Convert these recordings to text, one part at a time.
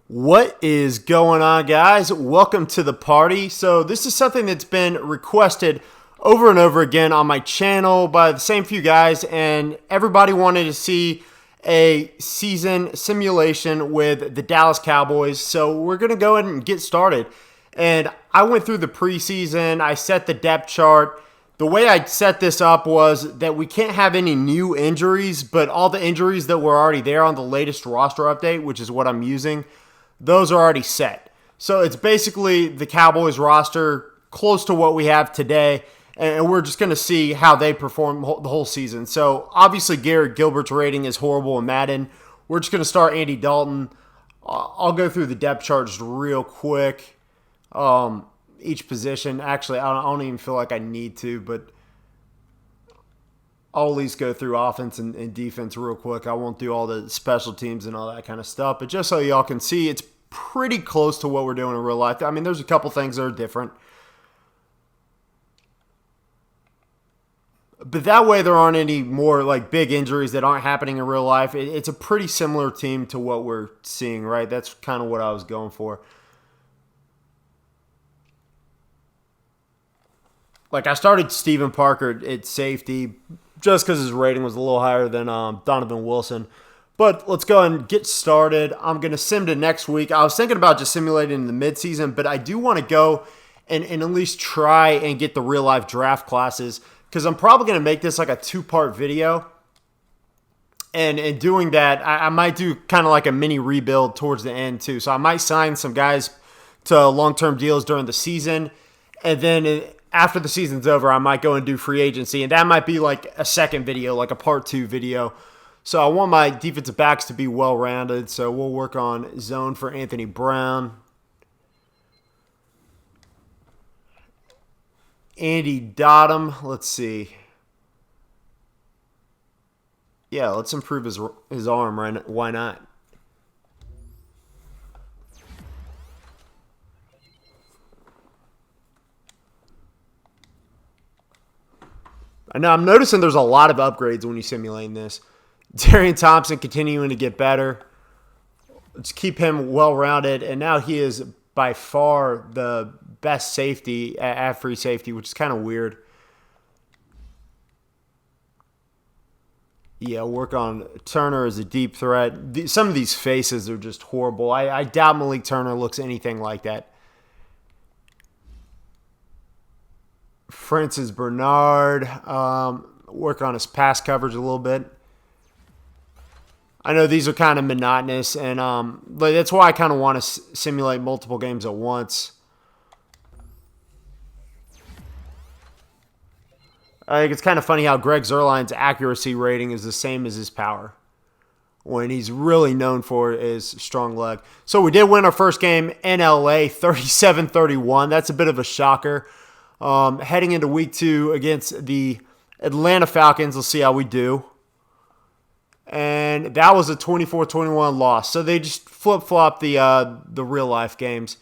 What is going on, guys? Welcome to the party. So this is something that's been requested over and over again on my channel by the same few guys, and everybody wanted to see a season simulation with the Dallas Cowboys. So we're going to go ahead and get started. And I went through the preseason. I set the depth chart. The way I set this up was that we can't have any new injuries, but all the injuries that were already there on the latest roster update, which is what I'm using, those are already set. So it's basically the Cowboys roster close to what we have today, and we're just going to see how they perform the whole season. So obviously Garrett Gilbert's rating is horrible in Madden. We're just going to start Andy Dalton. I'll go through the depth chart just real quick. Each position. Actually, I don't even feel like I need to, but I'll at least go through offense and defense real quick. I won't do all the special teams and all that kind of stuff, but just so y'all can see, it's pretty close to what we're doing in real life. I mean, there's a couple things that are different, but that way there aren't any more like big injuries that aren't happening in real life. It's a pretty similar team to what we're seeing, right? That's kind of what I was going for. Like, I started Steven Parker at safety just because his rating was a little higher than Donovan Wilson. But let's go and get started. I'm going to sim to next week. I was thinking about just simulating in the midseason, but I do want to go and at least try and get the real-life draft classes, because I'm probably going to make this like a two-part video. And in doing that, I might do kind of like a mini rebuild towards the end too. So I might sign some guys to long-term deals during the season, and then after the season's over, I might go and do free agency, and that might be like a second video, like a part 2 video. So I want my defensive backs to be well-rounded, so we'll work on zone for Anthony Brown. Andy Dottam, let's see. Yeah, let's improve his arm, right? Why not? I know I'm noticing there's a lot of upgrades when you simulate this. Darian Thompson continuing to get better. Let's keep him well-rounded, and now he is by far the best safety at free safety, which is kind of weird. Yeah, work on Turner as a deep threat. Some of these faces are just horrible. I doubt Malik Turner looks anything like that. Francis Bernard, work on his pass coverage a little bit. I know these are kind of monotonous, and but that's why I kind of want to simulate multiple games at once. I think it's kind of funny how Greg Zuerlein's accuracy rating is the same as his power, when he's really known for his strong leg. So we did win our first game in LA, 37-31. That's a bit of a shocker. Heading into week 2 against the Atlanta Falcons, let's see how we do. And that was a 24-21 loss. So they just flip-flopped the real-life games.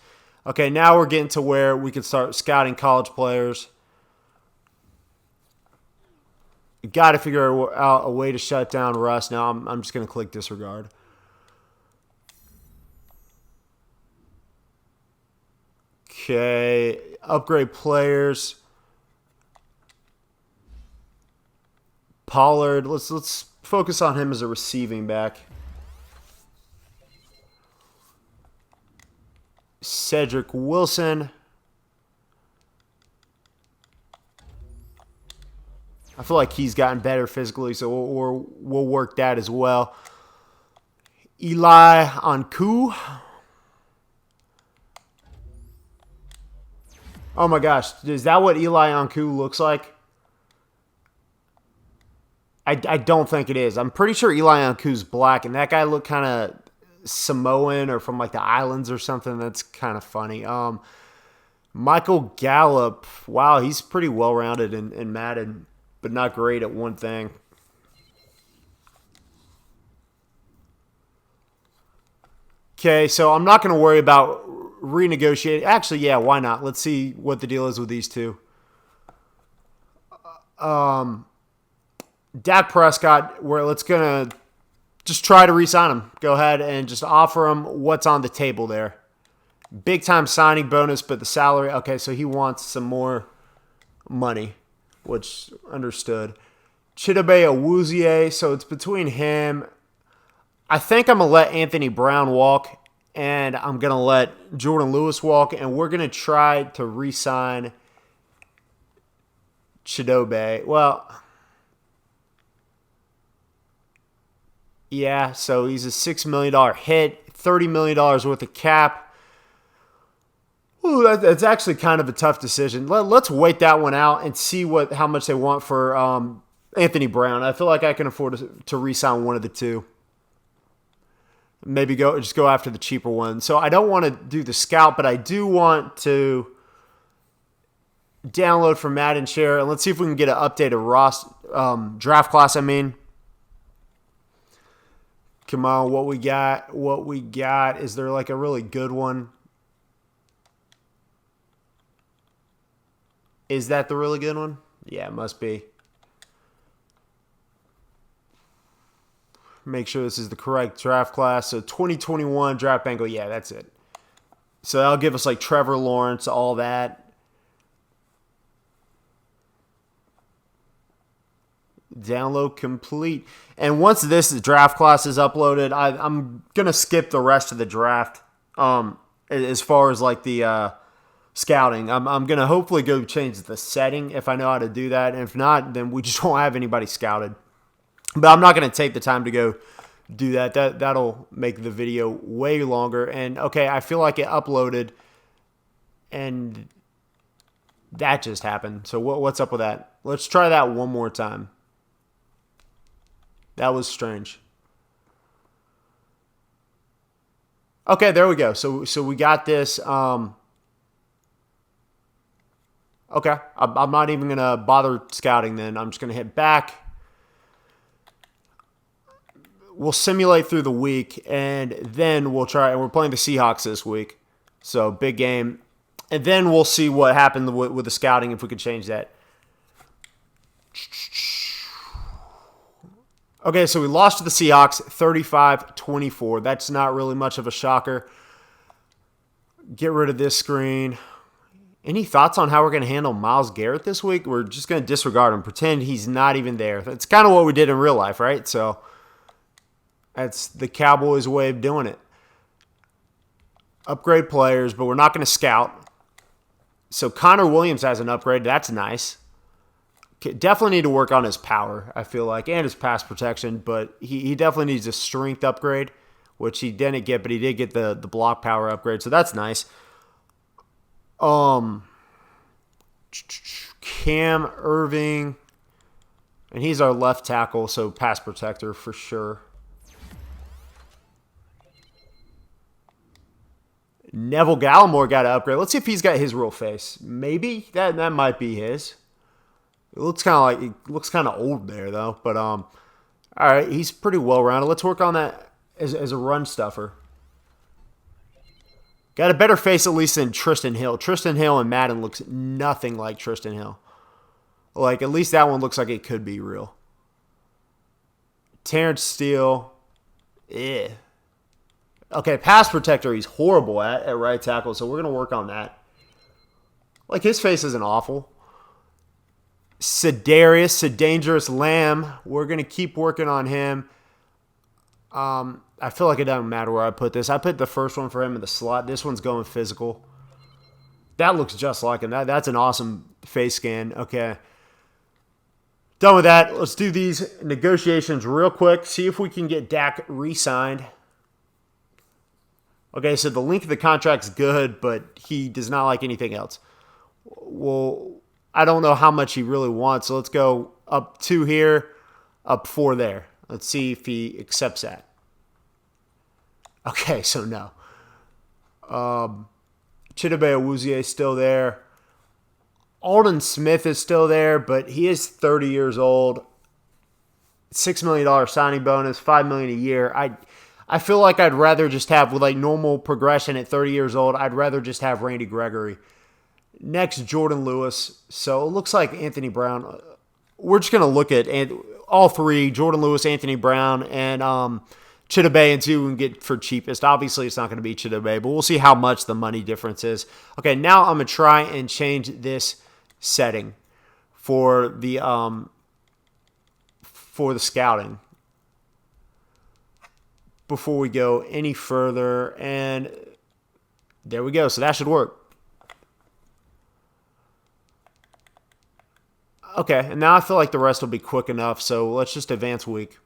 Okay, now we're getting to where we can start scouting college players. Got to figure out a way to shut down Russ. Now I'm just going to click disregard. Okay, upgrade players. Pollard, let's focus on him as a receiving back. Cedric Wilson. I feel like he's gotten better physically, so we'll work that as well. Eli Ankou. Oh my gosh, is that what Eli Ankou looks like? I don't think it is. I'm pretty sure Eli Ankou's black, and that guy looked kind of Samoan or from like the islands or something. That's kind of funny. Michael Gallup, wow, he's pretty well-rounded in Madden, but not great at one thing. Okay, so I'm not going to worry about renegotiating. Actually, yeah, why not? Let's see what the deal is with these two. Dak Prescott, let's going to just try to re-sign him. Go ahead and just offer him what's on the table there. Big time signing bonus, but the salary, okay, so he wants some more money, which understood. Chidobe Awuzie, so it's between him. I think I'm going to let Anthony Brown walk, and I'm going to let Jordan Lewis walk, and we're going to try to re-sign Chidobe. Well, yeah, so he's a $6 million hit, $30 million worth of cap. Ooh, that's actually kind of a tough decision. Let's wait that one out and see how much they want for Anthony Brown. I feel like I can afford to re-sign one of the two. Maybe just go after the cheaper one. So I don't want to do the scout, but I do want to download from Madden share, and let's see if we can get an updated draft class. Come on, what we got? Is there like a really good one? Is that the really good one? Yeah, it must be. Make sure this is the correct draft class. So 2021 draft angle. Yeah, that's it. So that'll give us like Trevor Lawrence, all that. Download complete. And once this draft class is uploaded, I'm going to skip the rest of the draft as far as like the scouting. I'm going to hopefully go change the setting if I know how to do that. And if not, then we just won't have anybody scouted. But I'm not going to take the time to go do that. That'll make the video way longer. And, okay, I feel like it uploaded, and that just happened. So what's up with that? Let's try that one more time. That was strange. Okay, there we go. So we got this. Okay, I'm not even going to bother scouting then. I'm just going to hit back. We'll simulate through the week, and then we'll try. And we're playing the Seahawks this week, so big game. And then we'll see what happened with the scouting, if we could change that. Okay, so we lost to the Seahawks 35-24. That's not really much of a shocker. Get rid of this screen. Any thoughts on how we're going to handle Myles Garrett this week? We're just going to disregard him, pretend he's not even there. That's kind of what we did in real life, right? So that's the Cowboys' way of doing it. Upgrade players, but we're not going to scout. So Connor Williams has an upgrade. That's nice. Definitely need to work on his power, I feel like, and his pass protection, but he definitely needs a strength upgrade, which he didn't get, but he did get the block power upgrade, so that's nice. Cam Irving, and he's our left tackle, so pass protector for sure. Neville Gallimore got an upgrade. Let's see if he's got his real face. Maybe that might be his. It looks kind of old there though. But all right, he's pretty well rounded. Let's work on that as a run stuffer. Got a better face at least than Tristan Hill. Tristan Hill in Madden looks nothing like Tristan Hill. Like, at least that one looks like it could be real. Terrence Steele. Eh. Okay, pass protector he's horrible at right tackle, so we're going to work on that. Like, his face isn't awful. Sedarius Dangerous Lamb. We're going to keep working on him. I feel like it doesn't matter where I put this. I put the first one for him in the slot. This one's going physical. That looks just like him. That's an awesome face scan. Okay. Done with that. Let's do these negotiations real quick. See if we can get Dak re-signed. Okay, so the length of the contract's good, but he does not like anything else. Well, I don't know how much he really wants, so let's go up 2 here, up 4 there. Let's see if he accepts that. Okay, so no. Chidobe Awuzie is still there. Aldon Smith is still there, but he is 30 years old. $6 million signing bonus, $5 million a year. I feel like I'd rather just have, with like normal progression at 30 years old, I'd rather just have Randy Gregory. Next, Jordan Lewis. So it looks like Anthony Brown. We're just going to look at all three, Jordan Lewis, Anthony Brown, and Chidobe and two we can get for cheapest. Obviously, it's not going to be Chidobe, but we'll see how much the money difference is. Okay, now I'm going to try and change this setting for the scouting before we go any further. And there we go. So that should work. Okay, and now I feel like the rest will be quick enough, so let's just advance week.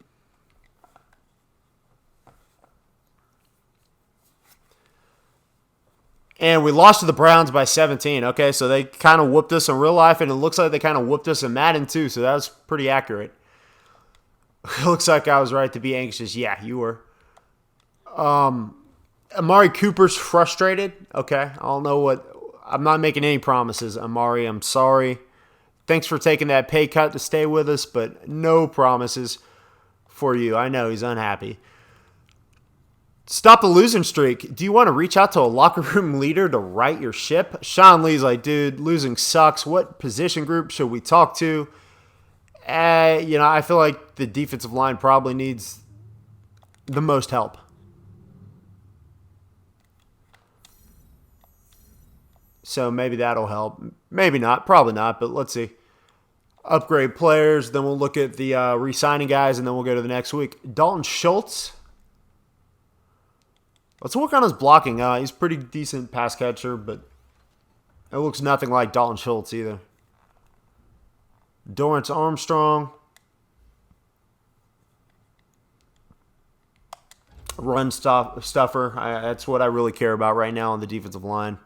And we lost to the Browns by 17. Okay, so they kind of whooped us in real life, and it looks like they kind of whooped us in Madden too, so that was pretty accurate. It looks like I was right to be anxious. Yeah, you were. Amari Cooper's frustrated. Okay, I don't know what. I'm not making any promises, Amari. I'm sorry. Thanks for taking that pay cut to stay with us, but no promises for you. I know he's unhappy. Stop the losing streak. Do you want to reach out to a locker room leader to right your ship? Sean Lee's like, dude, losing sucks. What position group should we talk to? I feel like the defensive line probably needs the most help. So maybe that'll help. Maybe not. Probably not, but let's see. Upgrade players. Then we'll look at the re-signing guys, and then we'll go to the next week. Dalton Schultz. Let's work on his blocking. He's a pretty decent pass catcher, but it looks nothing like Dalton Schultz either. Dorrance Armstrong. Run stuffer. That's what I really care about right now on the defensive line.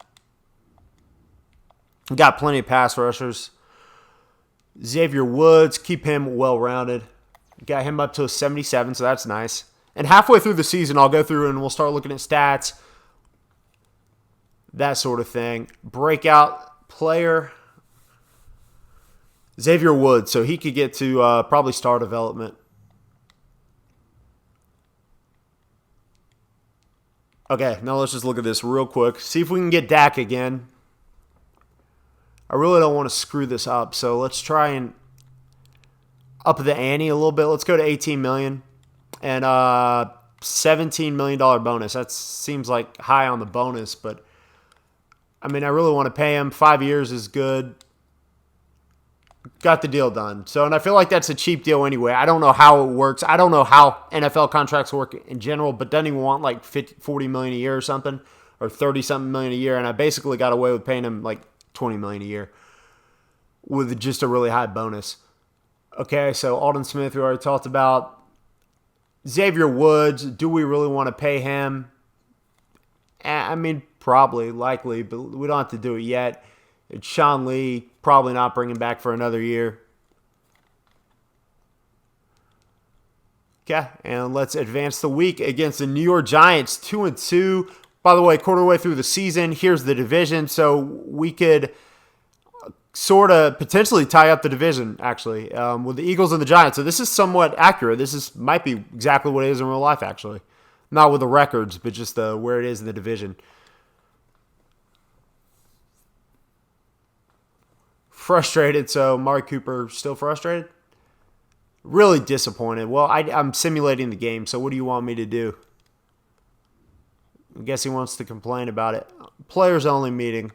Got plenty of pass rushers. Xavier Woods, keep him well-rounded. Got him up to a 77, so that's nice. And halfway through the season, I'll go through and we'll start looking at stats, that sort of thing. Breakout player, Xavier Woods, so he could get to probably star development. Okay, now let's just look at this real quick. See if we can get Dak again. I really don't want to screw this up, so let's try and up the ante a little bit. Let's go to $18 million and $17 million bonus. That seems like high on the bonus, but I mean, I really want to pay him. 5 years is good. Got the deal done. So, and I feel like that's a cheap deal anyway. I don't know how it works. I don't know how NFL contracts work in general, but doesn't he want like $40 million a year or something, or 30-something million a year? And I basically got away with paying him like $20 million a year with just a really high bonus. Okay, so Alden Smith, we already talked about. Xavier Woods, do we really want to pay him? I mean, probably, likely, but we don't have to do it yet. It's Sean Lee, probably not bringing back for another year. Okay, and let's advance the week against the New York Giants, 2-2. By the way, quarter way through the season, here's the division, so we could sort of potentially tie up the division, actually, with the Eagles and the Giants. So this is somewhat accurate. This might be exactly what it is in real life, actually. Not with the records, but just where it is in the division. Frustrated, so Amari Cooper still frustrated? Really disappointed. Well, I'm simulating the game, so what do you want me to do? I guess he wants to complain about it. Players only meeting.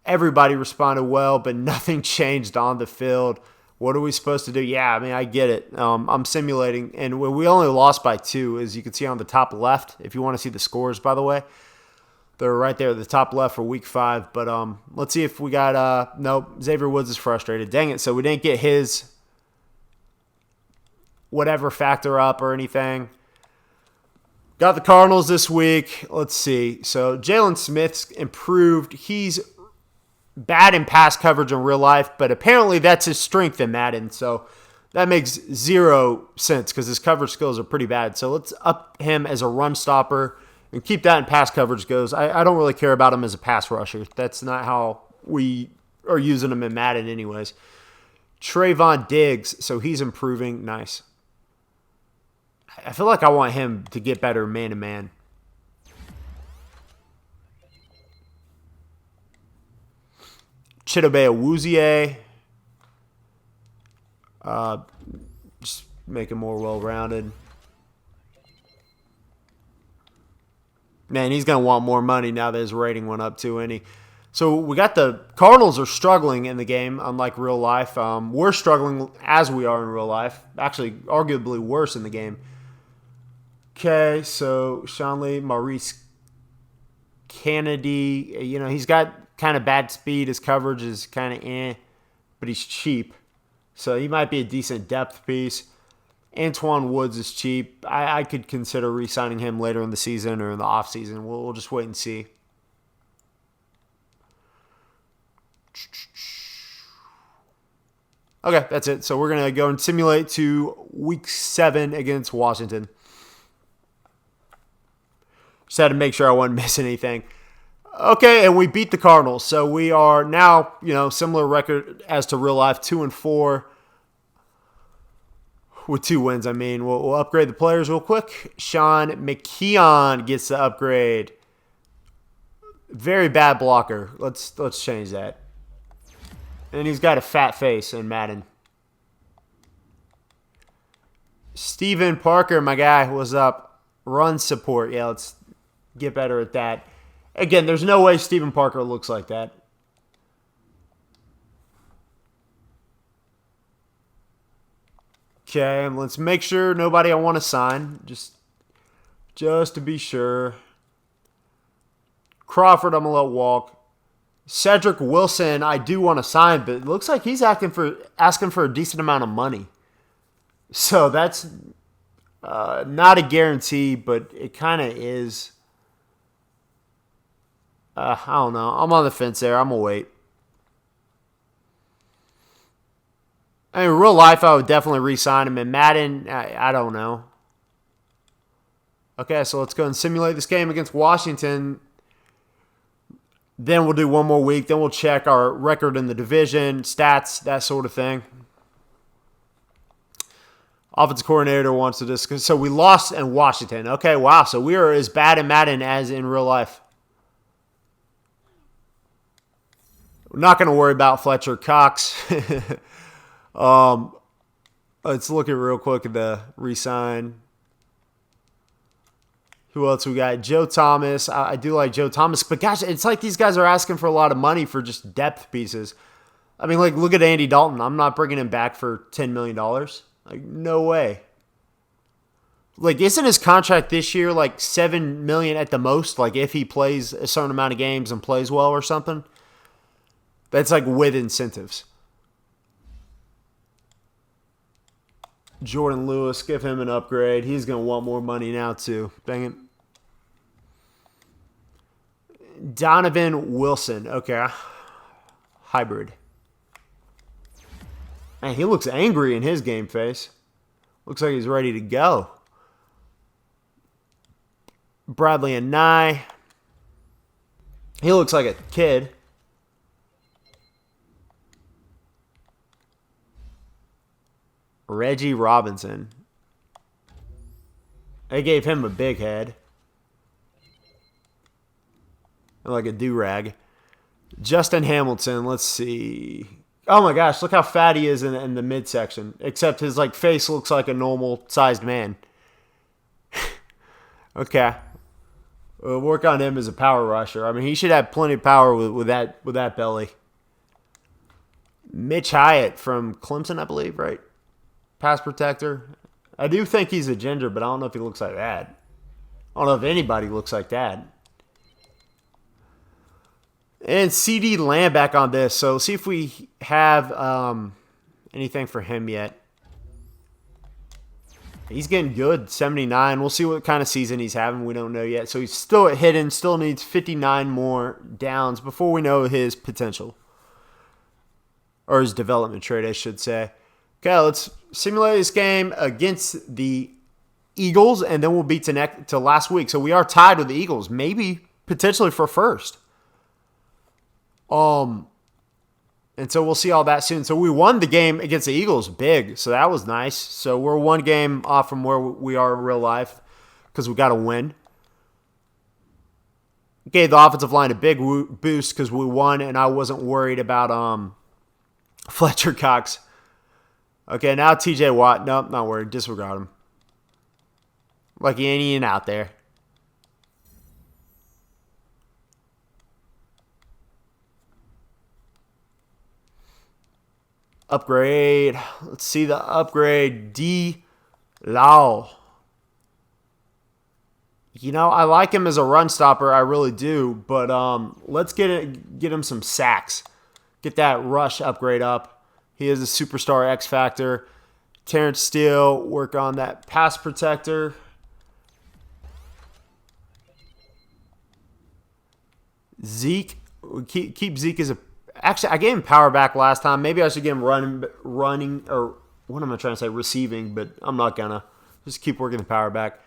Everybody responded well, but nothing changed on the field. What are we supposed to do? Yeah, I mean, I get it. I'm simulating, and we only lost by 2, as you can see on the top left. If you want to see the scores, by the way, they're right there at the top left for week 5. But let's see if we got nope, Xavier Woods is frustrated. Dang it, so we didn't get his whatever factor up or anything. Got the Cardinals this week. Let's see. So Jalen Smith's improved. He's bad in pass coverage in real life, but apparently that's his strength in Madden. So that makes 0 sense because his coverage skills are pretty bad. So let's up him as a run stopper and keep that in pass coverage goes. I don't really care about him as a pass rusher. That's not how we are using him in Madden anyways. Trayvon Diggs, so he's improving. Nice. I feel like I want him to get better man-to-man. Chidobe Awuzie. Just make him more well-rounded. Man, he's going to want more money now that his rating went up too, ain't he? So we got the Cardinals are struggling in the game, unlike real life. We're struggling as we are in real life. Actually, arguably worse in the game. Okay, so Sean Lee, Maurice Kennedy. You know, he's got kind of bad speed. His coverage is kind of but he's cheap. So he might be a decent depth piece. Antoine Woods is cheap. I could consider re-signing him later in the season or in the offseason. We'll just wait and see. Okay, that's it. So we're going to go and simulate to Week 7 against Washington. Just had to make sure I wasn't missing anything. Okay, and we beat the Cardinals. So we are now, similar record as to real life, 2-4. With 2 wins, I mean. We'll upgrade the players real quick. Sean McKeon gets the upgrade. Very bad blocker. Let's change that. And he's got a fat face in Madden. Steven Parker, my guy, what's up? Run support. Yeah, let's get better at that. Again, there's no way Steven Parker looks like that. Okay, let's make sure nobody I want to sign. Just to be sure. Crawford, I'm going to let walk. Cedric Wilson, I do want to sign, but it looks like he's asking for a decent amount of money. So that's not a guarantee, but it kind of is. I don't know. I'm on the fence there. I'm going to wait. I mean, in real life, I would definitely re-sign him. In Madden, I don't know. Okay, so let's go and simulate this game against Washington. Then we'll do one more week. Then we'll check our record in the division, stats, that sort of thing. Offensive coordinator wants to discuss. So we lost in Washington. Okay, wow. So we are as bad in Madden as in real life. We're not going to worry about Fletcher Cox. Let's look at real quick at the re-sign. Who else we got? Joe Thomas. I do like Joe Thomas. But gosh, it's like these guys are asking for a lot of money for just depth pieces. I mean, like, look at Andy Dalton. I'm not bringing him back for $10 million. Like, no way. Like, isn't his contract this year like $7 million at the most? Like, if he plays a certain amount of games and plays well or something? That's like with incentives. Jordan Lewis, give him an upgrade. He's going to want more money now, too. Dang it. Donovan Wilson. Okay. Hybrid. Man, he looks angry in his game face. Looks like he's ready to go. Bradley and Nye. He looks like a kid. Reggie Robinson. They gave him a big head. Like a do-rag. Justin Hamilton, let's see. Oh my gosh, look how fat he is in the midsection. Except his face looks like a normal-sized man. Okay. We'll work on him as a power rusher. I mean, he should have plenty of power with that belly. Mitch Hyatt from Clemson, I believe, right? Pass protector. I do think he's a ginger, but I don't know if he looks like that. I don't know if anybody looks like that. And CD Lamb back on this. So see if we have anything for him yet. He's getting good, 79. We'll see what kind of season he's having. We don't know yet. So he's still at hidden, still needs 59 more downs before we know his potential. Or his development trait, I should say. Okay, let's simulate this game against the Eagles, and then we'll beat to last week. So we are tied with the Eagles, maybe potentially for first. And so we'll see all that soon. So we won the game against the Eagles big, so that was nice. So we're one game off from where we are in real life because we got to win. Gave the offensive line a big boost because we won, and I wasn't worried about Fletcher Cox. Okay, now TJ Watt. Nope, not worried. Disregard him. Like he ain't even out there. Upgrade. Let's see the upgrade. D. Lau. You know, I like him as a run stopper. I really do. But let's get him some sacks. Get that rush upgrade up. He is a superstar X factor. Terrence Steele, work on that pass protector. Zeke, keep Zeke as a... Actually, I gave him power back last time. Maybe I should give him running, or what am I trying to say? Receiving, but I'm not gonna. Just keep working the power back.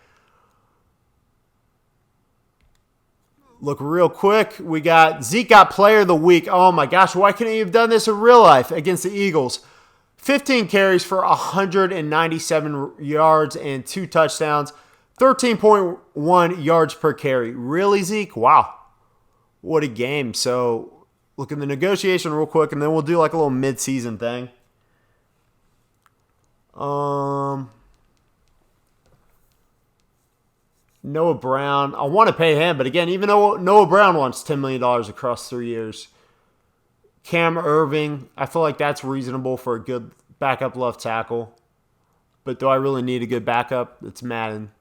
Look real quick. We got Zeke got player of the week. Oh my gosh, why couldn't he have done this in real life against the Eagles? 15 carries for 197 yards and 2 touchdowns. 13.1 yards per carry. Really, Zeke? Wow. What a game. So, look in the negotiation real quick, and then we'll do like a little mid-season thing. Noah Brown. I want to pay him, but again, even though Noah Brown wants $10 million across 3 years. Cam Irving. I feel like that's reasonable for a good backup left tackle. But do I really need a good backup? It's Madden.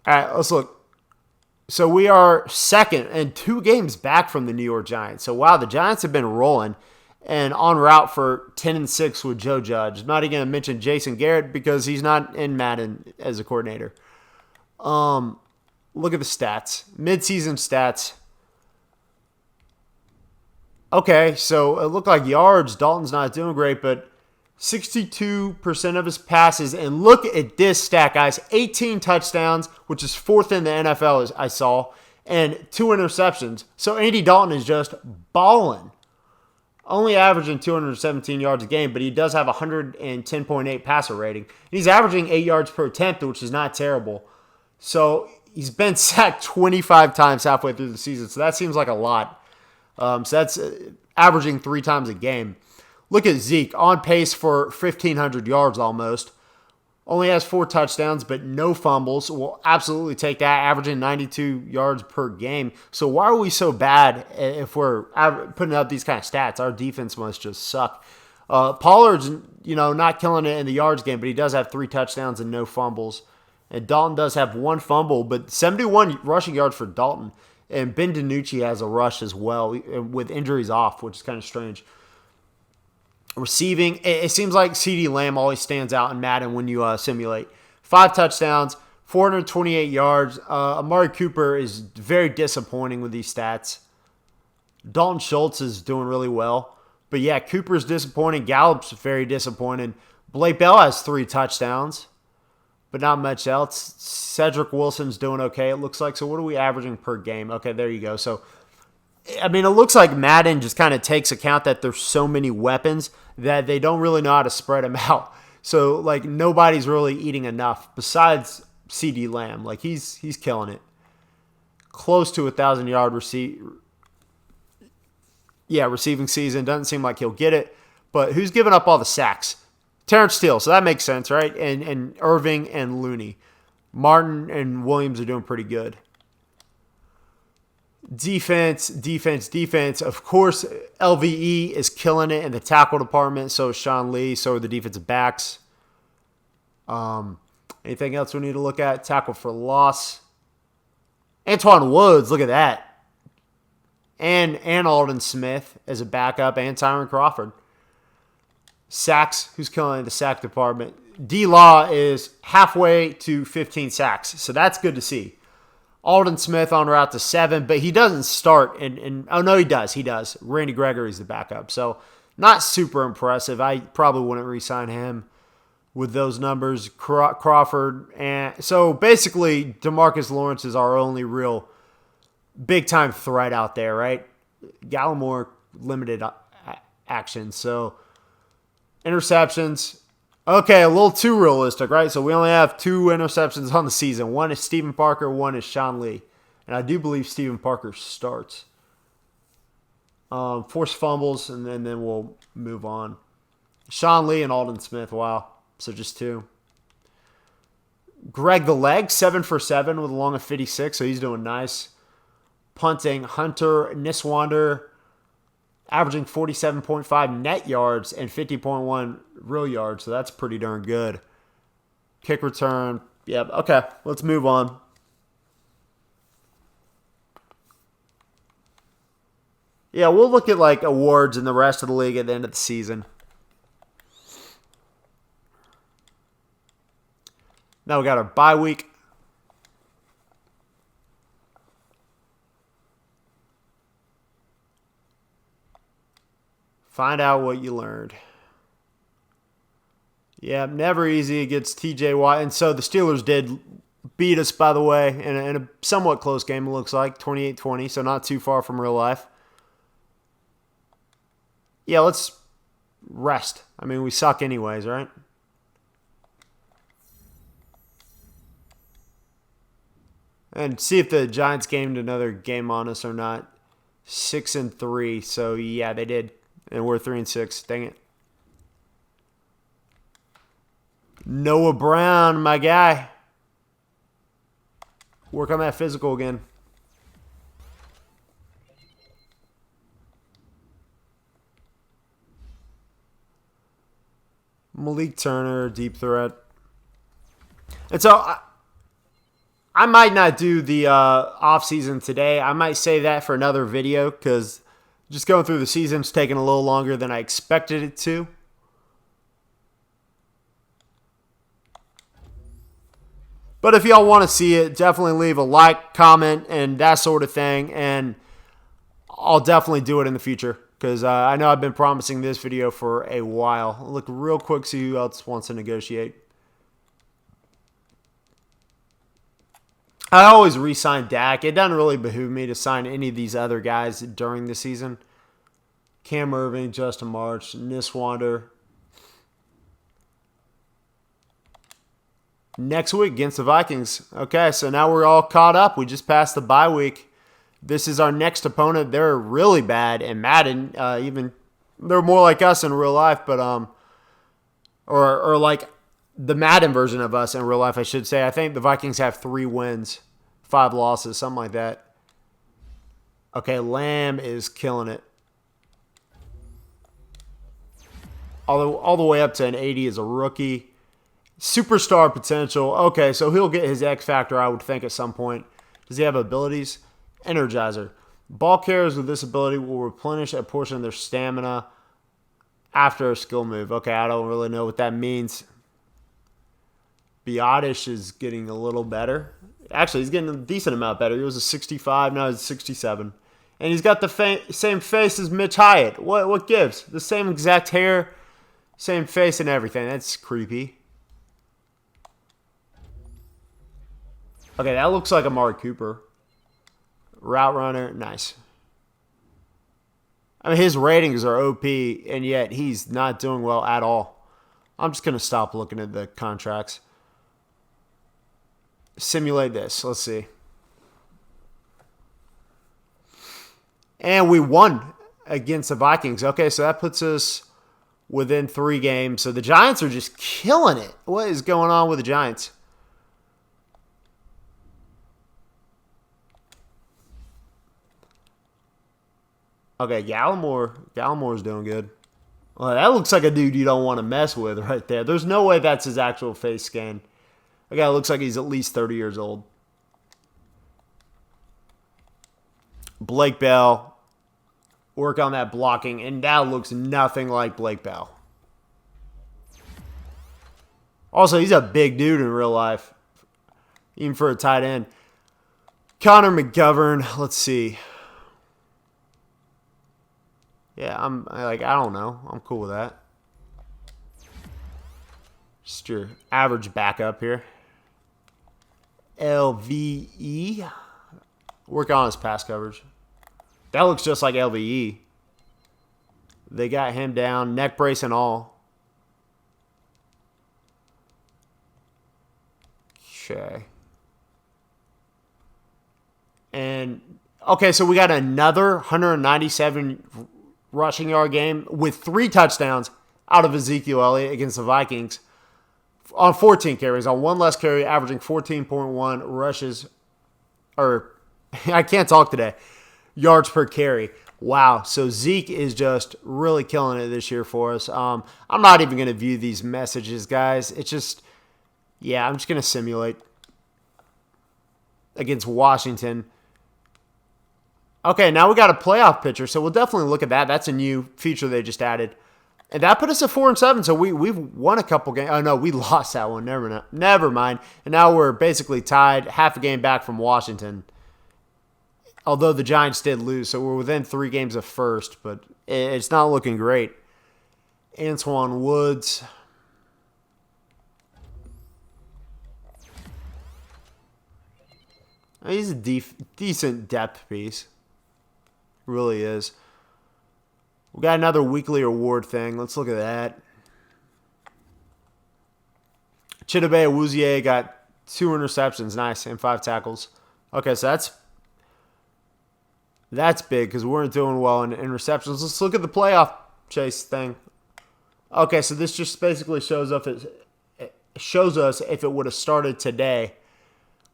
All right, let's look. So we are second and 2 games back from the New York Giants. So wow, the Giants have been rolling and en route for 10-6 with Joe Judge. I'm not even going to mention Jason Garrett because he's not in Madden as a coordinator. Look at the stats. Mid-season stats. Okay, so it looked like yards. Dalton's not doing great, but 62% of his passes. And look at this stat, guys. 18 touchdowns, which is 4th in the NFL, as I saw, and 2 interceptions. So Andy Dalton is just balling. Only averaging 217 yards a game, but he does have 110.8 passer rating. He's averaging 8 yards per attempt, which is not terrible. So he's been sacked 25 times halfway through the season. So that seems like a lot. So that's averaging 3 times a game. Look at Zeke, on pace for 1,500 yards almost. Only has 4 touchdowns, but no fumbles. We'll absolutely take that, averaging 92 yards per game. So why are we so bad if we're putting up these kind of stats? Our defense must just suck. Pollard's, not killing it in the yards game, but he does have 3 touchdowns and no fumbles. And Dalton does have 1 fumble, but 71 rushing yards for Dalton. And Ben DiNucci has a rush as well with injuries off, which is kind of strange. Receiving, it seems like CeeDee Lamb always stands out in Madden when you simulate. 5 touchdowns, 428 yards. Amari Cooper is very disappointing with these stats. Dalton Schultz is doing really well. But yeah, Cooper's disappointing. Gallup's very disappointing. Blake Bell has 3 touchdowns, but not much else. Cedric Wilson's doing okay, it looks like. So what are we averaging per game? Okay, there you go. So, I mean, it looks like Madden just kind of takes account that there's so many weapons that they don't really know how to spread them out. So, like, nobody's really eating enough besides CeeDee Lamb. Like, he's killing it. Close to 1,000-yard receiving season. Doesn't seem like he'll get it. But who's giving up all the sacks? Terrence Steele. So that makes sense, right? And Irving and Looney. Martin and Williams are doing pretty good. Defense. Of course, LVE is killing it in the tackle department. So is Sean Lee. So are the defensive backs. Anything else we need to look at? Tackle for loss. Antoine Woods, look at that. And Aldon Smith as a backup, and Tyron Crawford. Sacks, who's killing the sack department? D-Law is halfway to 15 sacks. So that's good to see. Aldon Smith on route to 7, but he doesn't start. Oh, no, he does. He does. Randy Gregory's the backup. So not super impressive. I probably wouldn't re-sign him with those numbers. Crawford. And so basically, DeMarcus Lawrence is our only real big-time threat out there, right? Gallimore, limited action. So interceptions. Okay, a little too realistic, right? So we only have 2 interceptions on the season. One is Stephen Parker, one is Sean Lee. And I do believe Stephen Parker starts. Forced fumbles, and then we'll move on. Sean Lee and Alden Smith, wow. So just 2. Greg the Leg, 7 for 7 with a long of 56, so he's doing nice. Punting, Hunter Niswander, averaging 47.5 net yards and 50.1 real yards, so that's pretty darn good. Kick return, yep, okay, let's move on. Yeah, we'll look at like awards in the rest of the league at the end of the season. Now we got our bye week. Find out what you learned. Yeah, never easy against TJ Watt. And so the Steelers did beat us, by the way, in a somewhat close game, it looks like, 28-20, so not too far from real life. Yeah, let's rest. I mean, we suck anyways, right? And see if the Giants gained another game on us or not. 6-3, so yeah, they did. And we're 3-6. Dang it. Noah Brown, my guy. Work on that physical again. Malik Turner, deep threat. And so I might not do the offseason today. I might save that for another video because just going through the season's taking a little longer than I expected it to. But if y'all want to see it, definitely leave a like, comment, and that sort of thing. And I'll definitely do it in the future because I know I've been promising this video for a while. I'll look real quick, see who else wants to negotiate. I always re-sign Dak. It doesn't really behoove me to sign any of these other guys during the season. Cam Irving, Justin March, Niswander. Next week against the Vikings. Okay, so now we're all caught up. We just passed the bye week. This is our next opponent. They're really bad in Madden. Even they're more like us in real life, but or like the Madden version of us in real life, I should say. I think the Vikings have 3 wins, 5 losses, something like that. Okay, Lamb is killing it. All the way up to an 80 as a rookie. Superstar potential. Okay, so he'll get his X Factor, I would think, at some point. Does he have abilities? Energizer. Ball carriers with this ability will replenish a portion of their stamina after a skill move. Okay, I don't really know what that means. Biotish is getting a little better. Actually, he's getting a decent amount better. He was a 65, now he's a 67. And he's got the same face as Mitch Hyatt. What gives? The same exact hair, same face and everything. That's creepy. Okay, that looks like Amari Cooper. Route runner, nice. I mean, his ratings are OP, and yet he's not doing well at all. I'm just going to stop looking at the contracts. Simulate this. Let's see. And we won against the Vikings. Okay, so that puts us within 3 games. So the Giants are just killing it. What is going on with the Giants? Okay, Gallimore's doing good. Well, that looks like a dude you don't want to mess with right there. There's no way that's his actual face scan. Okay, it looks like he's at least 30 years old. Blake Bell. Work on that blocking, and that looks nothing like Blake Bell. Also, he's a big dude in real life, even for a tight end. Connor McGovern, let's see. Yeah, I don't know. I'm cool with that. Just your average backup here. LVE. Work on his pass coverage. That looks just like LVE. They got him down, neck brace and all. Okay. And, okay, so we got another 197 rushing yard game with 3 touchdowns out of Ezekiel Elliott against the Vikings on 14 carries, on 1 less carry, averaging 14.1 rushes, or I can't talk today, yards per carry. Wow, so Zeke is just really killing it this year for us. I'm not even going to view these messages, guys. It's just, yeah, I'm just going to simulate against Washington. Okay, now we got a playoff pitcher, so we'll definitely look at that. That's a new feature they just added. And that put us at 4-7, so we've won a couple games. Oh, no, we lost that one. Never mind. And now we're basically tied, half a game back from Washington. Although the Giants did lose, so we're within 3 games of first, but it's not looking great. Antoine Woods. He's a decent depth piece. Really is. We got another weekly award thing. Let's look at that. Chidobe Awuzie got 2 interceptions. Nice. And 5 tackles. Okay, so that's big because we weren't doing well in interceptions. Let's look at the playoff chase thing. Okay, so this just basically shows us if it would have started today.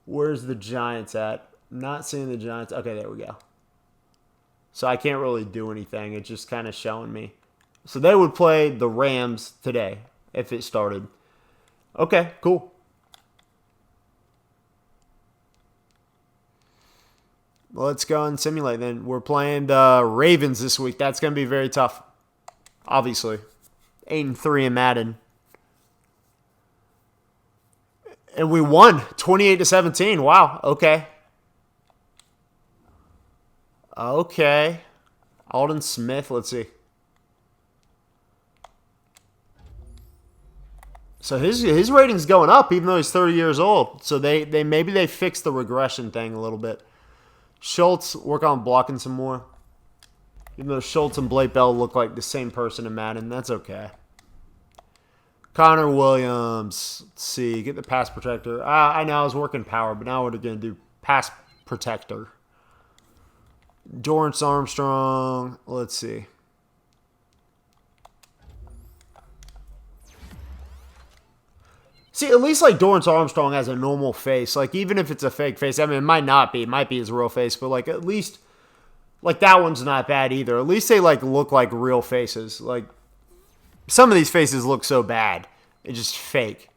Where's the Giants at? I'm not seeing the Giants. Okay, there we go. So I can't really do anything. It's just kind of showing me. So they would play the Rams today if it started. Okay, cool. Let's go and simulate then. We're playing the Ravens this week. That's going to be very tough, obviously. 8-3 in Madden. And we won 28-17. Wow, okay. Okay. Alden Smith, let's see. So his rating's going up even though he's 30 years old. So maybe they fixed the regression thing a little bit. Schultz, work on blocking some more. Even though Schultz and Blake Bell look like the same person in Madden, that's okay. Connor Williams, let's see, get the pass protector. I know I was working power, but now we're going to do pass protector. Dorrance Armstrong, let's see. See, at least like Dorrance Armstrong has a normal face. Like even if it's a fake face, I mean it might not be. It might be his real face, but like at least like that one's not bad either. At least they like look like real faces. Like some of these faces look so bad. It's just fake.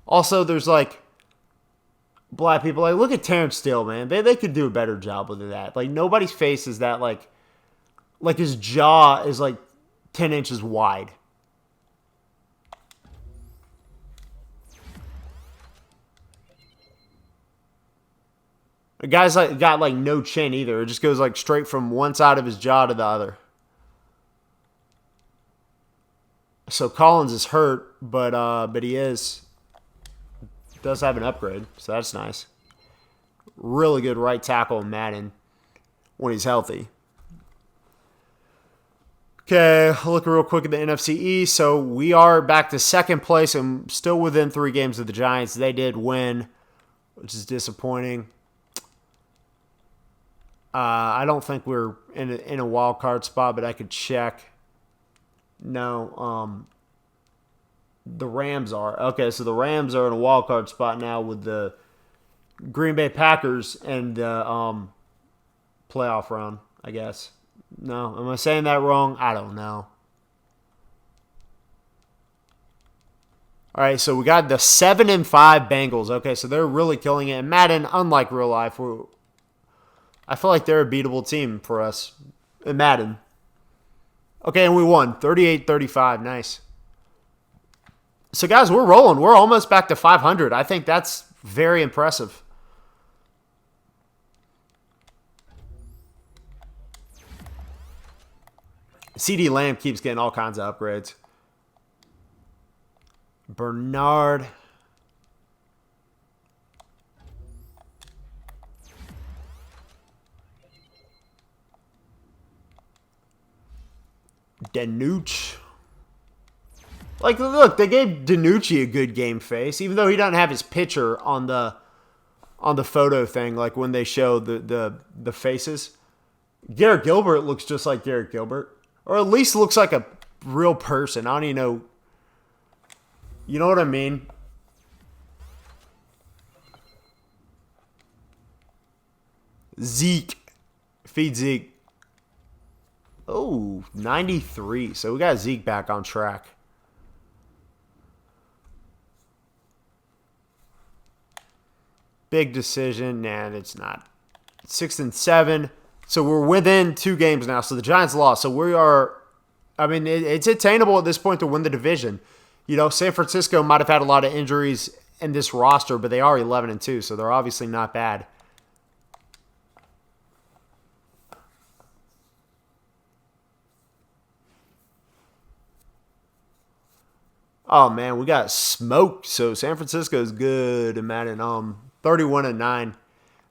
Also, there's like black people. Like look at Terrence Steele, man. They could do a better job with that. Like nobody's face is that like his jaw is like 10 inches wide. The guy's like got like no chin either. It just goes like straight from one side of his jaw to the other. So Collins is hurt, but he does have an upgrade, so that's nice. Really good right tackle in Madden when he's healthy. Okay, look real quick at the NFC East. So we are back to second place and still within 3 games of the Giants. They did win, which is disappointing. I don't think we're in a wild card spot, but I could check. No, the Rams are. Okay, so the Rams are in a wild card spot now with the Green Bay Packers and the playoff round, I guess. No, am I saying that wrong? I don't know. All right, so we got the 7-5 Bengals. Okay, so they're really killing it. And Madden, unlike real life, I feel like they're a beatable team for us in Madden. Okay, and we won 38-35. Nice. So, guys, we're rolling. We're almost back to 500. I think that's very impressive. CeeDee Lamb keeps getting all kinds of upgrades. Bernard. Danuch. Like, look, they gave DiNucci a good game face, even though he doesn't have his picture on the photo thing, like when they show the faces. Garrett Gilbert looks just like Garrett Gilbert. Or at least looks like a real person. I don't even know. You know what I mean? Zeke. Feed Zeke. Oh, 93. So we got Zeke back on track. Big decision. Nah, it's not. 6-7. So we're within 2 games now. So the Giants lost. So we are, I mean, it's attainable at this point to win the division. You know, San Francisco might have had a lot of injuries in this roster, but they are 11-2. So they're obviously not bad. Oh man, we got smoked. So San Francisco is good in Madden. 31-9,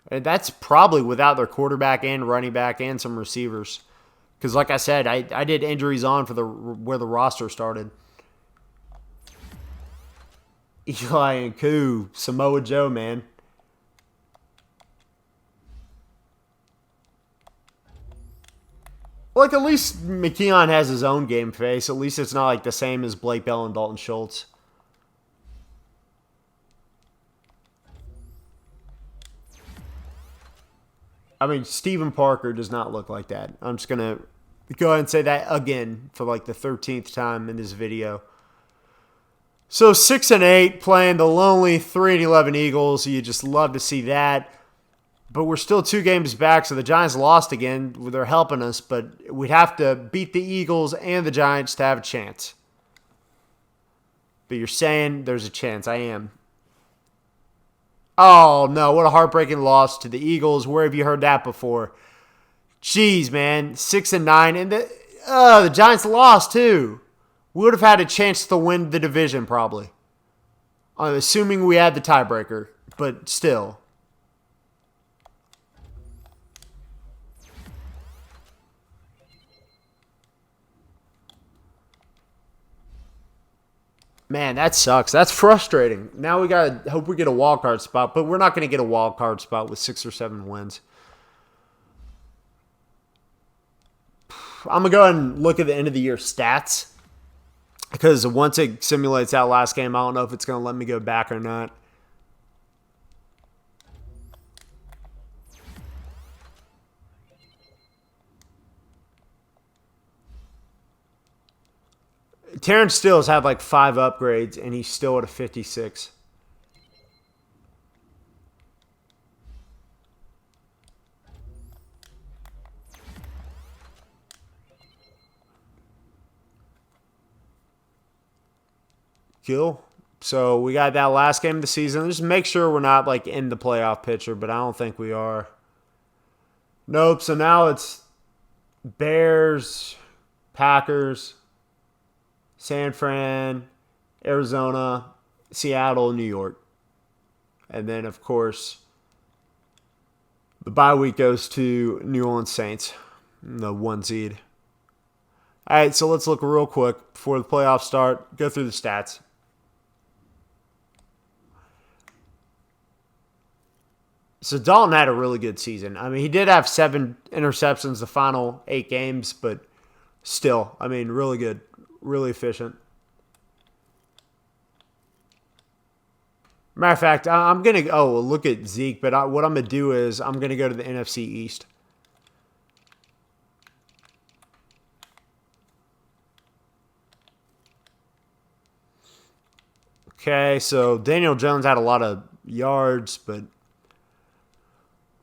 and that's probably without their quarterback and running back and some receivers. Because like I said, I did injuries on for where the roster started. Eli and Koo, Samoa Joe, man. Like, at least McKeon has his own game face. At least it's not like the same as Blake Bell and Dalton Schultz. I mean, Steven Parker does not look like that. I'm just going to go ahead and say that again for like the 13th time in this video. So 6-8, playing the lonely 3-11 Eagles. You just love to see that. But we're still 2 games back, so the Giants lost again. They're helping us, but we'd have to beat the Eagles and the Giants to have a chance. But you're saying there's a chance. I am. Oh, no, what a heartbreaking loss to the Eagles. Where have you heard that before? Jeez, man, 6-9. And the Giants lost, too. We would have had a chance to win the division, probably. I'm assuming we had the tiebreaker, but still. Man, that sucks. That's frustrating. Now we got to hope we get a wild card spot, but we're not going to get a wild card spot with 6 or 7 wins. I'm going to go ahead and look at the end of the year stats because once it simulates that last game, I don't know if it's going to let me go back or not. Terrence Steele has had like 5 upgrades, and he's still at a 56. Cool. So we got that last game of the season. Just make sure we're not like in the playoff picture, but I don't think we are. Nope. So now it's Bears, Packers, San Fran, Arizona, Seattle, New York. And then, of course, the bye week goes to New Orleans Saints, the 1 seed. All right, so let's look real quick before the playoffs start. Go through the stats. So Dalton had a really good season. I mean, he did have 7 interceptions the final 8 games, but still, I mean, really good. Really efficient. Matter of fact, I'm going to look at Zeke, but what I'm going to do is I'm going to go to the NFC East. Okay, so Daniel Jones had a lot of yards, but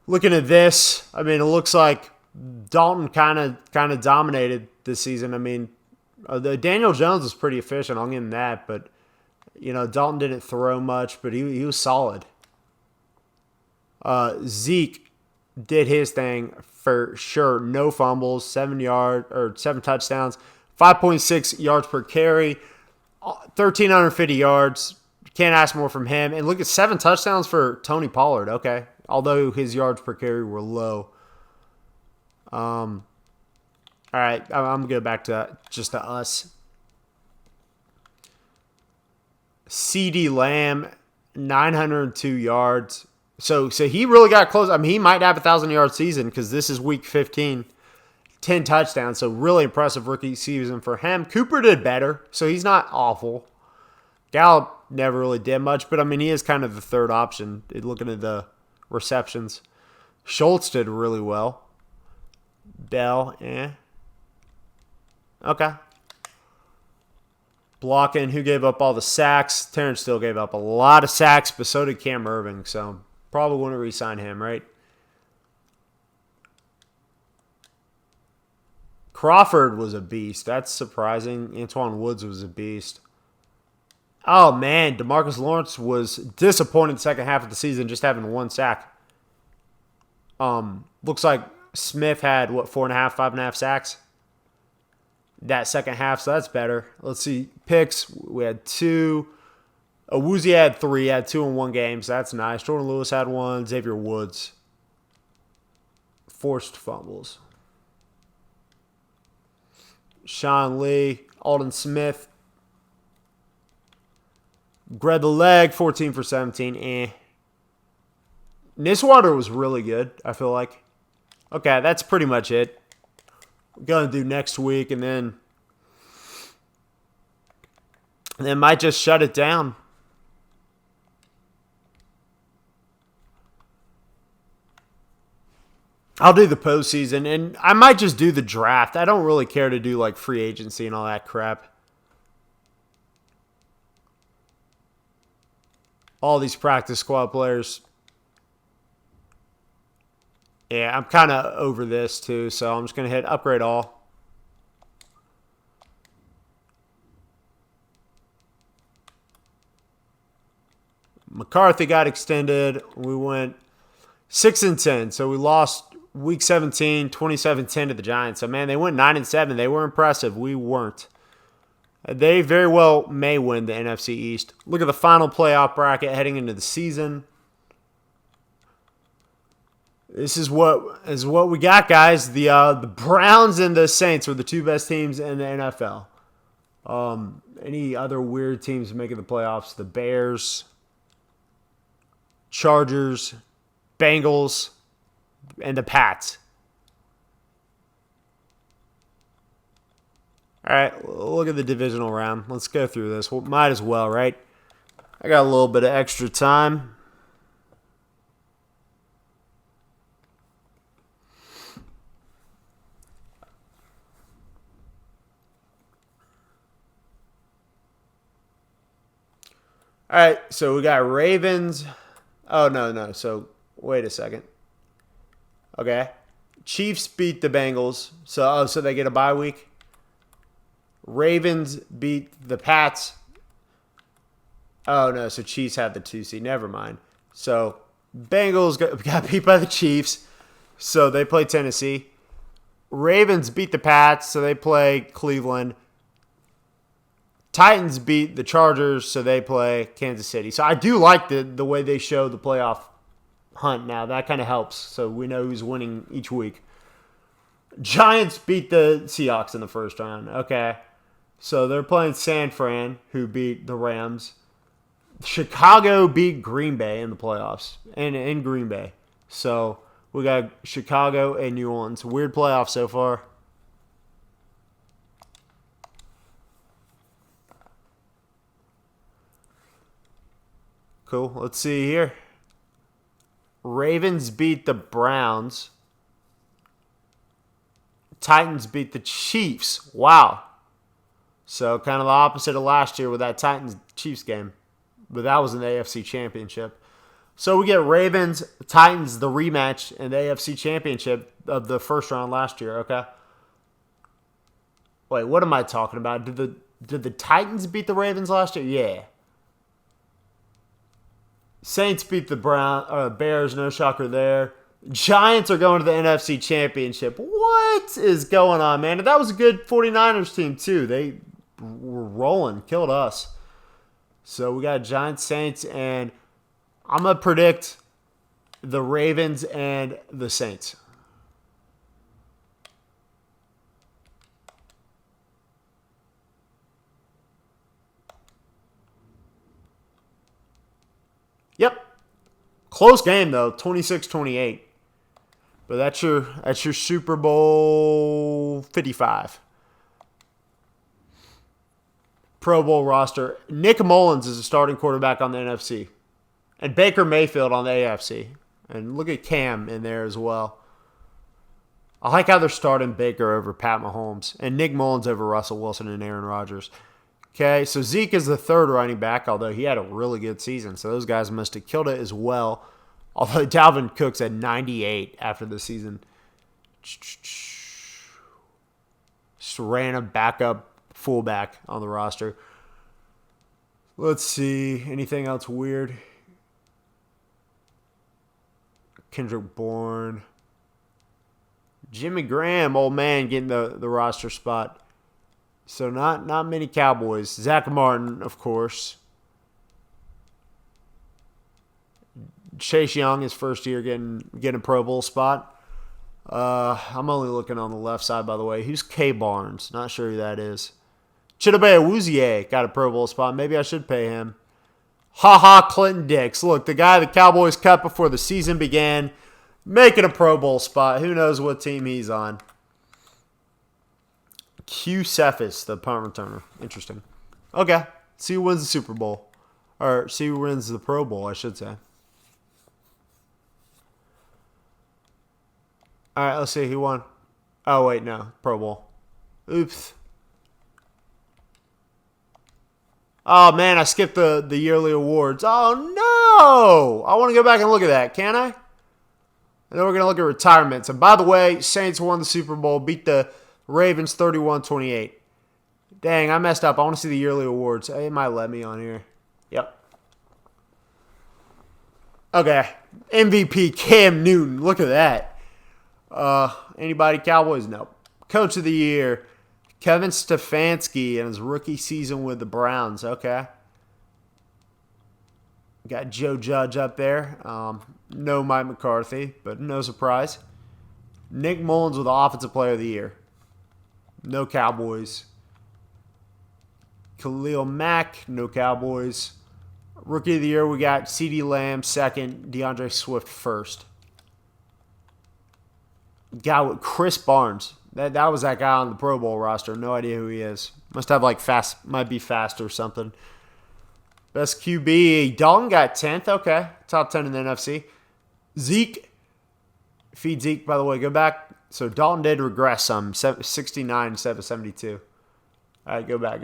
looking at this, I mean, it looks like Dalton kind of dominated this season. I mean, Daniel Jones was pretty efficient. I'll give him that. But, you know, Dalton didn't throw much, but he was solid. Zeke did his thing for sure. No fumbles, 7 touchdowns, 5.6 yards per carry, 1,350 yards. Can't ask more from him. And look at 7 touchdowns for Tony Pollard. Okay. Although his yards per carry were low. All right, I'm going to go back to just to us. CeeDee Lamb, 902 yards. So he really got close. I mean, he might have a 1,000-yard season because this is week 15. 10 touchdowns, so really impressive rookie season for him. Cooper did better, so he's not awful. Gallup never really did much, but I mean, he is kind of the third option looking at the receptions. Schultz did really well. Bell, okay. Blocking, who gave up all the sacks? Terrence still gave up a lot of sacks, but so did Cam Irving, so probably wouldn't re-sign him, right? Crawford was a beast. That's surprising. Antoine Woods was a beast. Oh, man. DeMarcus Lawrence was disappointed in the second half of the season, just having one sack. Looks like Smith had, 4.5, 5.5 sacks that second half, so that's better. Let's see. Picks, we had 2. Awuzie had 3. He had 2 in one game, so that's nice. Jordan Lewis had 1. Xavier Woods. Forced fumbles. Sean Lee, Alden Smith. Grabbed the leg, 14 for 17. Niswater was really good, I feel like. Okay, that's pretty much it. We're going to do next week, and then might just shut it down. I'll do the postseason, and I might just do the draft. I don't really care to do like free agency and all that crap. All these practice squad players. Yeah, I'm kind of over this too, so I'm just going to hit upgrade all. McCarthy got extended. We went 6-10, so we lost Week 17, 27-10 to the Giants. So, man, they went 9-7. They were impressive. We weren't. They very well may win the NFC East. Look at the final playoff bracket heading into the season. This is what we got, guys. The Browns and the Saints were the 2 best teams in the NFL. Any other weird teams making the playoffs? The Bears, Chargers, Bengals, and the Pats. All right, look at the divisional round. Let's go through this. Might as well, right? I got a little bit of extra time. All right, so we got Ravens. Oh, no. So, wait a second. Okay. Chiefs beat the Bengals. So they get a bye week. Ravens beat the Pats. Oh, no. So Chiefs had the 2 seed. Never mind. So Bengals got beat by the Chiefs. So they play Tennessee. Ravens beat the Pats. So they play Cleveland. Titans beat the Chargers. So they play Kansas City. So I do like the way they show the playoff hunt now. That kind of helps. So we know who's winning each week. Giants beat the Seahawks in the first round. Okay. So they're playing San Fran, who beat the Rams. Chicago beat Green Bay in the playoffs. And in Green Bay. So we got Chicago and New Orleans. Weird playoff so far. Cool. Let's see here. Ravens beat the Browns. Titans beat the Chiefs. Wow. So kind of the opposite of last year with that Titans-Chiefs game. But that was in the AFC Championship. So we get Ravens, Titans, the rematch in the AFC Championship of the first round last year, okay? Wait, what am I talking about? Did the Titans beat the Ravens last year? Yeah. Saints beat the Bears, no shocker there. Giants are going to the NFC Championship. What is going on, man? And that was a good 49ers team, too. They were rolling, killed us. So we got Giants, Saints, and I'm going to predict the Ravens and the Saints. Close game, though, 26-28. But that's your Super Bowl 55. Pro Bowl roster. Nick Mullins is a starting quarterback on the NFC. And Baker Mayfield on the AFC. And look at Cam in there as well. I like how they're starting Baker over Pat Mahomes. And Nick Mullins over Russell Wilson and Aaron Rodgers. Okay, so Zeke is the third running back, although he had a really good season. So those guys must have killed it as well. Although Dalvin Cook's at 98 after the season. Just random backup fullback on the roster. Let's see. Anything else weird? Kendrick Bourne. Jimmy Graham, old man, getting the roster spot. So not many Cowboys. Zach Martin, of course. Chase Young, his first year getting a Pro Bowl spot. I'm only looking on the left side, by the way. Who's K Barnes? Not sure who that is. Chidobe Awuzie got a Pro Bowl spot. Maybe I should pay him. Clinton Dix. Look, the guy the Cowboys cut before the season began, making a Pro Bowl spot. Who knows what team he's on. Q Cephas, the punt returner. Interesting. Okay. See who wins the Super Bowl. Or see who wins the Pro Bowl, I should say. All right, let's see who won. Oh, wait, no. Pro Bowl. Oops. Oh, man, I skipped the yearly awards. Oh, no. I want to go back and look at that. Can I? And then we're going to look at retirements. And by the way, Saints won the Super Bowl, beat the Ravens 31-28. Dang, I messed up. I want to see the yearly awards. It might let me on here. Yep. Okay. MVP Cam Newton. Look at that. Anybody Cowboys? Nope. Coach of the Year, Kevin Stefanski in his rookie season with the Browns. Okay. Got Joe Judge up there. No Mike McCarthy, but no surprise. Nick Mullins with the Offensive Player of the Year. No Cowboys. Khalil Mack, no Cowboys. Rookie of the Year, we got CeeDee Lamb second, DeAndre Swift first. Guy with Chris Barnes. That was that guy on the Pro Bowl roster. No idea who he is. Must have might be fast or something. Best QB, Dalton got 10th. Okay, top 10 in the NFC. Zeke, feed Zeke, by the way, go back. So Dalton did regress some, 69 instead of 72. All right, go back.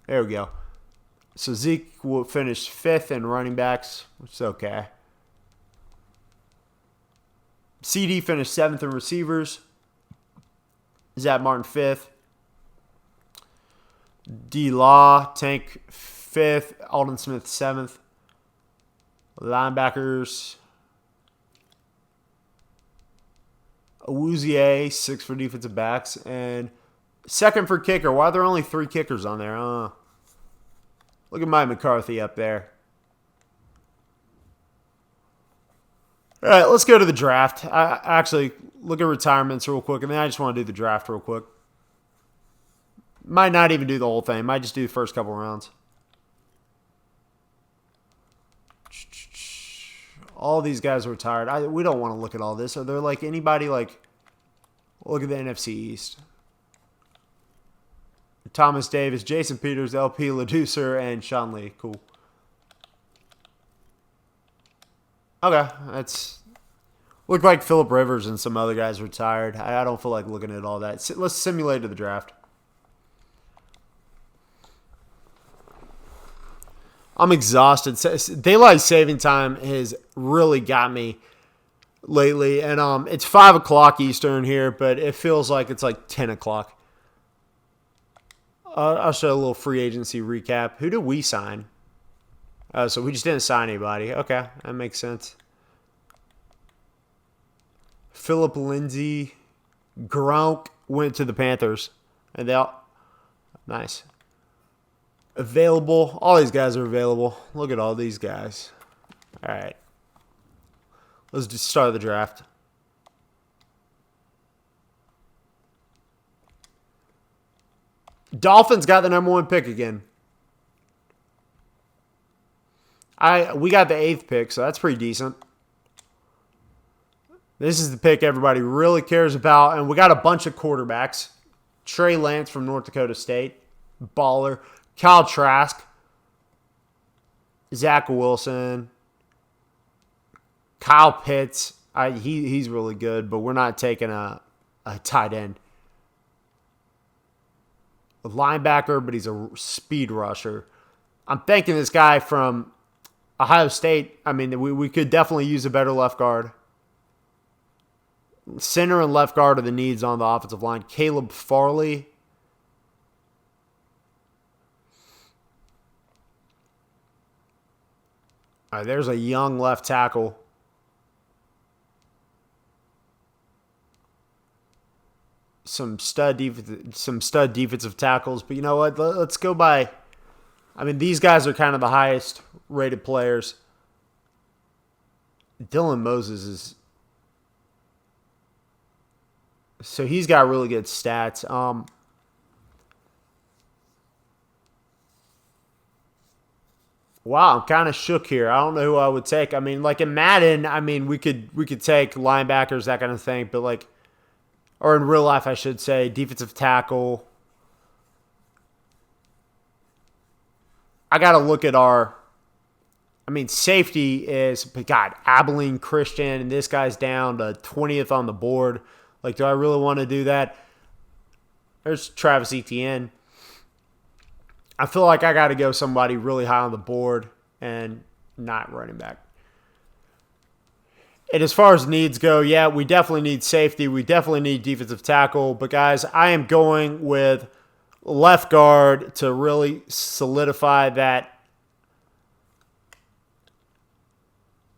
There we go. So Zeke will finish 5th in running backs, which is okay. CD finished 7th in receivers. Zach Martin 5th. D-Law, Tank 5th. Aldon Smith 7th. Linebackers. Awuzie 6th for defensive backs. And 2nd for kicker. Why are there only 3 kickers on there? Look at Mike McCarthy up there. All right, let's go to the draft. I actually look at retirements real quick, and then I just want to do the draft real quick. Might not even do the whole thing. Might just do the first couple rounds. All these guys are retired. We don't want to look at all this. Are there like anybody like? Look at the NFC East. Thomas Davis, Jason Peters, LP LaDucer, and Sean Lee. Cool. Okay, that's looked like Phillip Rivers and some other guys retired. I don't feel like looking at all that. Let's simulate to the draft. I'm exhausted. Daylight saving time has really got me lately, and it's 5 o'clock Eastern here, but it feels like it's like 10 o'clock. I'll show a little free agency recap. Who did we sign? So we just didn't sign anybody. Okay, that makes sense. Philip Lindsay, Gronk went to the Panthers, and they all nice. Available. All these guys are available. Look at all these guys. All right. Let's just start the draft. Dolphins got the number 1 pick again. We got the 8th pick, so that's pretty decent. This is the pick everybody really cares about. And we got a bunch of quarterbacks. Trey Lance from North Dakota State. Baller. Kyle Trask. Zach Wilson. Kyle Pitts. He's really good, but we're not taking a tight end. A linebacker, but he's a speed rusher. I'm thinking this guy from Ohio State. I mean, we could definitely use a better left guard. Center and left guard are the needs on the offensive line. Caleb Farley. All right, there's a young left tackle. Some stud defensive tackles. But you know what? Let's go by. I mean, these guys are kind of the highest rated players. Dylan Moses is. So he's got really good stats. Wow, I'm kind of shook here. I don't know who I would take. I mean, like in Madden, I mean, we could take linebackers, that kind of thing, but like, or in real life, I should say, defensive tackle. I got to look at safety is, but God, Abilene Christian, and this guy's down to 20th on the board. Like, do I really want to do that? There's Travis Etienne. I feel like I got to go somebody really high on the board and not running back. And as far as needs go, yeah, we definitely need safety. We definitely need defensive tackle. But, guys, I am going with left guard to really solidify that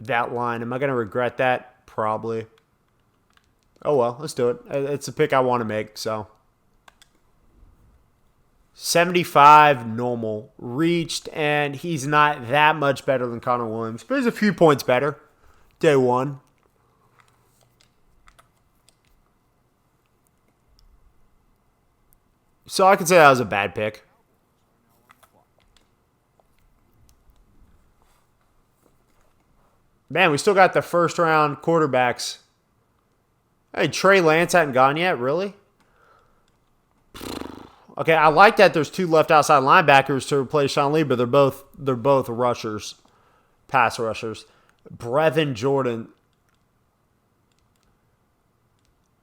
line. Am I going to regret that? Probably. Oh, well, let's do it. It's a pick I want to make, so. 75 normal reached, and he's not that much better than Connor Williams, but he's a few points better. Day one. So I could say that was a bad pick. Man, we still got the first round quarterbacks. Hey, Trey Lance hadn't gone yet, really? Okay, I like that there's two left outside linebackers to replace Sean Lee, but they're both rushers, pass rushers. Brevin Jordan.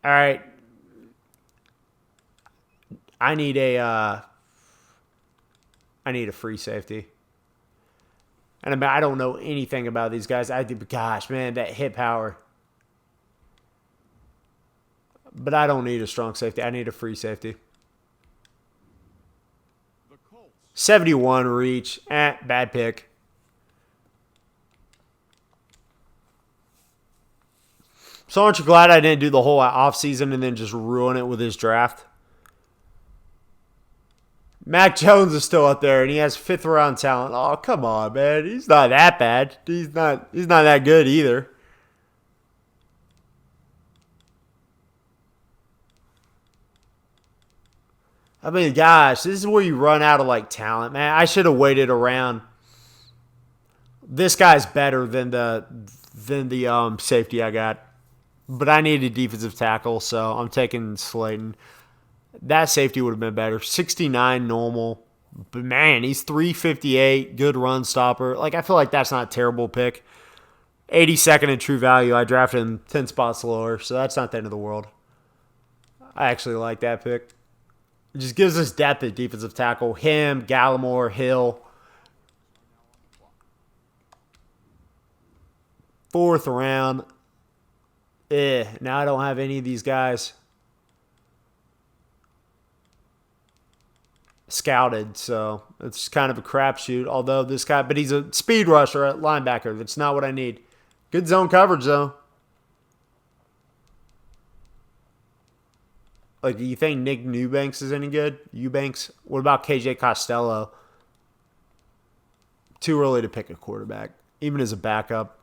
All right. I need a free safety. And I don't know anything about these guys. Gosh, man, that hit power. But I don't need a strong safety. I need a free safety. 71 reach. Bad pick. So aren't you glad I didn't do the whole offseason and then just ruin it with his draft? Mac Jones is still out there, and he has 5th round talent. Oh, come on, man. He's not that bad. He's not that good either. I mean, gosh, this is where you run out of, like, talent, man. I should have waited around. This guy's better than the safety I got. But I need a defensive tackle, so I'm taking Slayton. That safety would have been better. 69 normal. But, man, he's 358, good run stopper. Like, I feel like that's not a terrible pick. 82nd in true value. I drafted him 10 spots lower, so that's not the end of the world. I actually like that pick. It just gives us depth at defensive tackle. Him, Gallimore, Hill. 4th round. Now I don't have any of these guys scouted, so it's kind of a crapshoot. Although this guy, but he's a speed rusher at linebacker. That's not what I need. Good zone coverage, though. Like, do you think Nick Eubanks is any good? Eubanks? What about KJ Costello? Too early to pick a quarterback, even as a backup.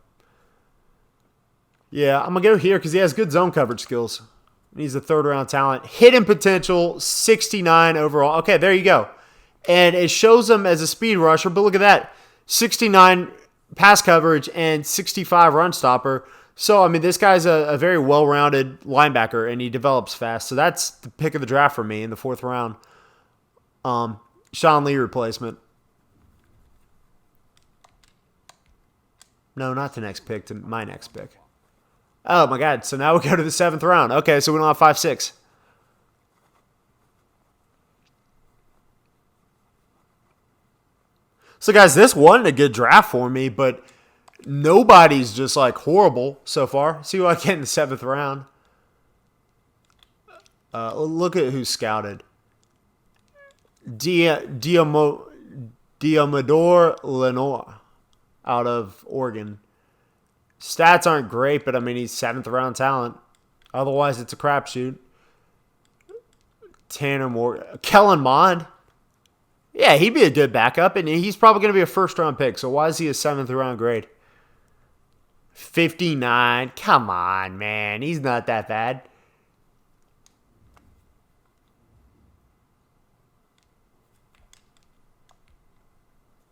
Yeah, I'm going to go here because he has good zone coverage skills. He's a 3rd round talent. Hidden potential, 69 overall. Okay, there you go. And it shows him as a speed rusher, but look at that. 69 pass coverage and 65 run stopper. So, I mean, this guy's a very well-rounded linebacker, and he develops fast. So that's the pick of the draft for me in the 4th round. Sean Lee replacement. No, not the next pick, to my next pick. Oh, my God. So now we go to the 7th round. Okay, so we don't have 5, 6. So, guys, this wasn't a good draft for me, but nobody's just, like, horrible so far. See what I get in the 7th round. Look at who's scouted. Diamador Lenore out of Oregon. Stats aren't great, but, I mean, he's 7th round talent. Otherwise, it's a crapshoot. Tanner Moore. Kellen Mond. Yeah, he'd be a good backup, and he's probably going to be a 1st round pick. So why is he a 7th round grade? 59. Come on, man. He's not that bad.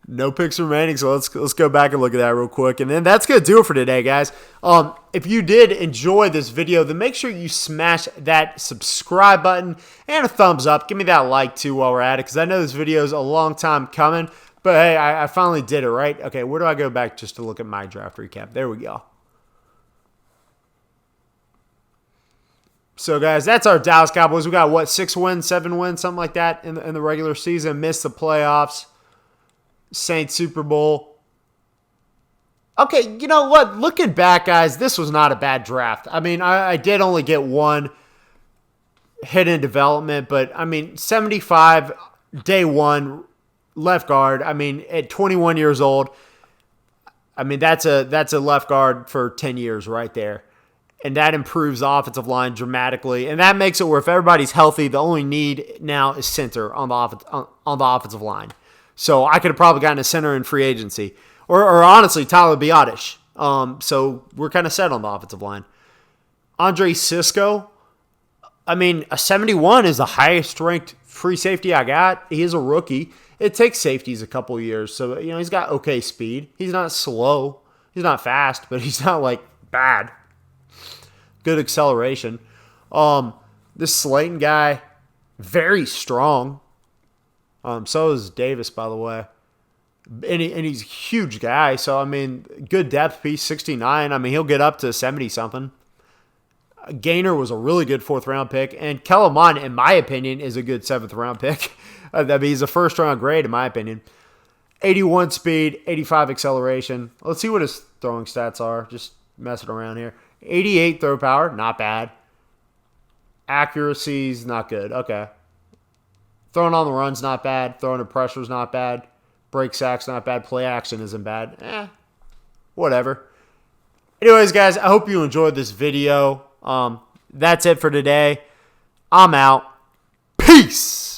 No picks remaining, so let's go back and look at that real quick. And then that's going to do it for today, guys. If you did enjoy this video, then make sure you smash that subscribe button and a thumbs up. Give me that like, too, while we're at it, because I know this video is a long time coming. But, hey, I finally did it, right? Okay, where do I go back just to look at my draft recap? There we go. So, guys, that's our Dallas Cowboys. We got, what, 6 wins, 7 wins, something like that in the regular season. Missed the playoffs. Saints Super Bowl. Okay, you know what? Looking back, guys, this was not a bad draft. I mean, I did only get one hit in development, but, I mean, 75, day 1, left guard. I mean, at 21 years old, I mean, that's a left guard for 10 years right there. And that improves the offensive line dramatically. And that makes it where if everybody's healthy, the only need now is center on the offensive line. So I could have probably gotten a center in free agency. Or honestly, Tyler Biotish. So we're kind of set on the offensive line. Andre Cisco. I mean, a 71 is the highest ranked free safety I got. He is a rookie. It takes safeties a couple years. So, you know, he's got okay speed. He's not slow. He's not fast, but he's not, like, bad. Good acceleration. This Slayton guy, very strong. So is Davis, by the way. And he's a huge guy. So, I mean, good depth piece, 69. I mean, he'll get up to 70-something. Gainer was a really good 4th round pick. And Kellen Mond, in my opinion, is a good 7th round pick. I mean, he's a 1st round grade, in my opinion. 81 speed, 85 acceleration. Let's see what his throwing stats are. Just messing around here. 88 throw power, not bad. Accuracy's not good. Okay. Throwing on the run's not bad. Throwing to pressure's not bad. Break sack's not bad. Play action isn't bad. Whatever. Anyways, guys, I hope you enjoyed this video. That's it for today. I'm out. Peace.